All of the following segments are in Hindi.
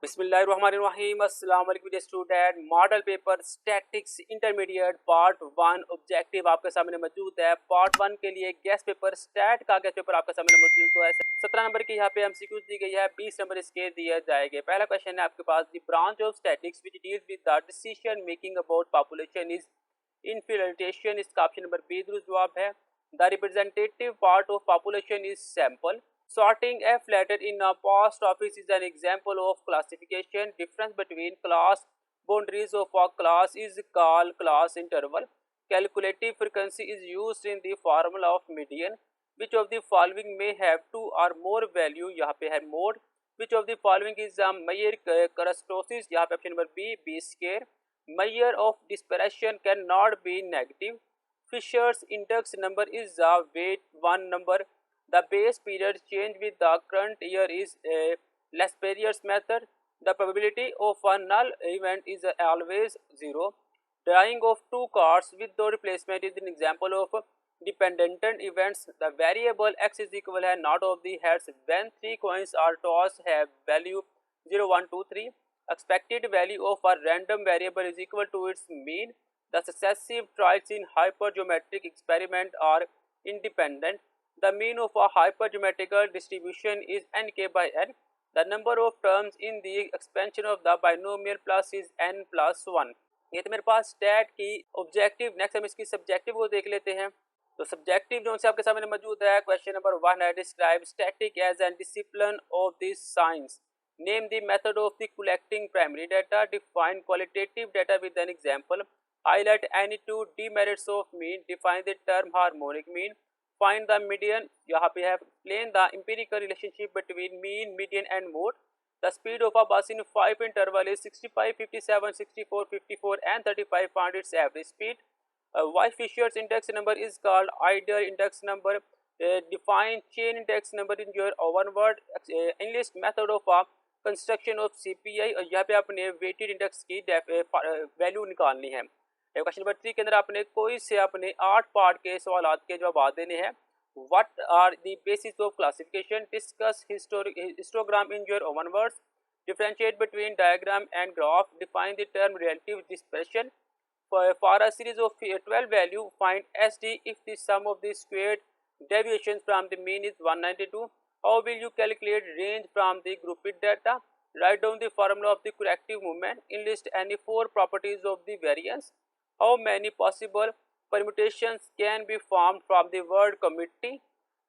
बिस्मिल्लाहिर्रहमानिर्रहीम। अस्सलाम वालेकुम student. Model paper statics intermediate part 1 objective आपके सामने मौजूद है। पार्ट 1 के लिए गैस पेपर स्टैट का गैस पेपर आपके सामने मौजूद है। 17 नंबर की यहाँ पे एमसीक्यूज दी गई है, 20 नंबर इसके दिए जाएंगे। पहला क्वेश्चन है आपके पास, the branch of statics which deals with the decision making about population is infiltration. इसका ऑप्शन नंबर बी दुरुस्त जवाब है। The representative part of population is sample. Sorting F letter in a post office is an example of classification. Difference between class boundaries of a class is called class interval. Calculative frequency is used in the formula of median. Which of the following may have two or more value? यहाँ पे है mode. Which of the following is a Meyer characteristic? यहाँ पे option number B B square. Measure of dispersion cannot be negative. Fisher's index number is the weight one number. The base period change with the current year is a Lasperius method. The probability of a null event is always zero. Drawing of two cards with no replacement is an example of dependent events. The variable x is equal to not of the heads when three coins are tossed have value 0, 1, 2, 3. Expected value of a random variable is equal to its mean. The successive trials in hypergeometric experiment are independent. The mean of a hypergeometrical distribution is nk by n. The number of terms in the expansion of the binomial plus is n plus 1. ये तो मेरे पास स्टैट की ऑब्जेक्टिव। नेक्स्ट हम इसकी सब्जेक्टिव को देख लेते हैं। तो सब्जेक्टिव जो से आपके सामने मौजूद है, क्वेश्चन नंबर 1 है, describe static as an discipline of this science. Name the method of the collecting primary data. Define qualitative data with an example. Highlight any two demerits of mean. Define the term harmonic mean. Find the median. यहाँ पे है explain the empirical relationship between mean, median and mode. The speed of a bus in 5 interval is 65, 57, 64, 54 and 35. Find its average speed. Why Fisher's index number is called ideal index number. Define chain index number in your one word. Enlist method of a construction of CPI. और यहाँ पे आपने weighted index की वैल्यू निकालनी है। क्वेश्चन नंबर 3 के अंदर आपने कोई से अपने 8 पार्ट के सवालात के जवाब देने हैं। What are the basis of classification. Discuss histogram in your own words. Differentiate between diagram and graph. Define the term relative dispersion. For a series of 12 value find SD if the sum of the squared deviations from the mean is 192. How will you calculate range from the grouped data? Write down the formula of the corrective movement. Enlist any 4 properties of the variance. How many possible permutations can be formed from the word committee?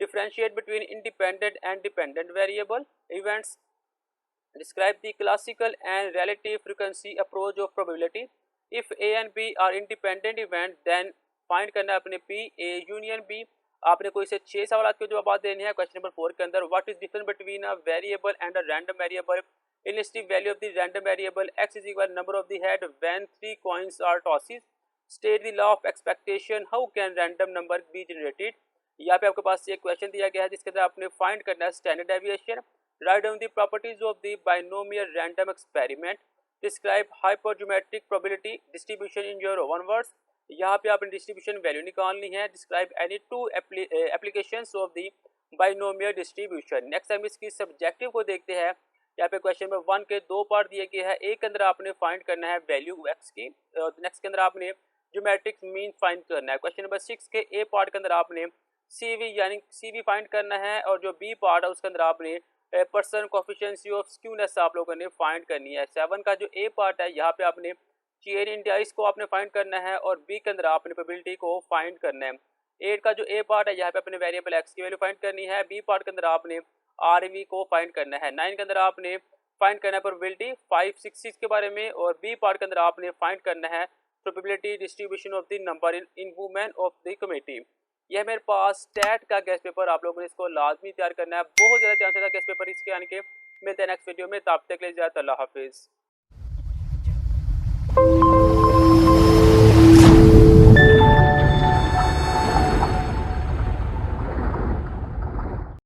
Differentiate between independent and dependent variable events. Describe the classical and relative frequency approach of probability. If A and B are independent event, then find करना है अपने P A union B। आपने कोई से 6 सवाल के जवाब देने हैं। क्वेश्चन नंबर 4 के अंदर what is difference between a variable and a random variable. Enlist the value of the random variable x is equal to number of the head when 3 coins are tossed. State the law of expectation. How can random number be generated? यहाँ पे आपके पास एक क्वेश्चन दिया गया है जिसके अंदर आपने फाइंड करना है standard deviation. Write down the properties of the binomial random experiment. Describe hypergeometric probability distribution in your own words. यहाँ पे आपने डिस्ट्रीब्यूशन वैल्यू निकालनी है। Describe any two applications of the binomial distribution. Next हम इसकी सब्जेक्टिव को देखते हैं। यहाँ पे क्वेश्चन नंबर 1 के 2 पार्ट दिए गए हैं। एक के अंदर आपने फाइंड करना है वैल्यू x की, नेक्स्ट के अंदर आपने ज्योमेट्रिक मीन फाइंड करना है। क्वेश्चन नंबर 6 के ए पार्ट के अंदर आपने CV यानी CV फाइंड करना है, और जो बी पार्ट है उसके अंदर आपने पर्सन कोफिशिएंसी ऑफ स्क्यूनेस आप लोगों ने फाइंड करनी है। 7 का जो ए पार्ट है यहाँ पे आपने चेन इंडाइस को आपने फाइंड करना है, और बी के अंदर आपने प्रोबेबिलिटी को फाइंड करना है। 8 का जो ए पार्ट है यहाँ पे अपने वेरिएबल एक्स की वैल्यू फाइंड करनी है। बी पार्ट के अंदर आपने RV को फाइंड करना है। 9 के अंदर आपने फाइंड करना है प्रोबेबिलिटी 5, 6, 6 के बारे में, और बी पार्ट के अंदर आपने फाइंड करना है probability distribution of the number in women of the committee. यह मेरे पास स्टैट का गेस्ट पेपर, आप लोगों ने इसको लाजमी तैयार करना है। बहुत ज़्यादा चांसेस है गेस्ट पेपर इसके आने के। मिलते हैं नेक्स्ट वीडियो में, तब तक के लिए अल्लाह हाफिज़।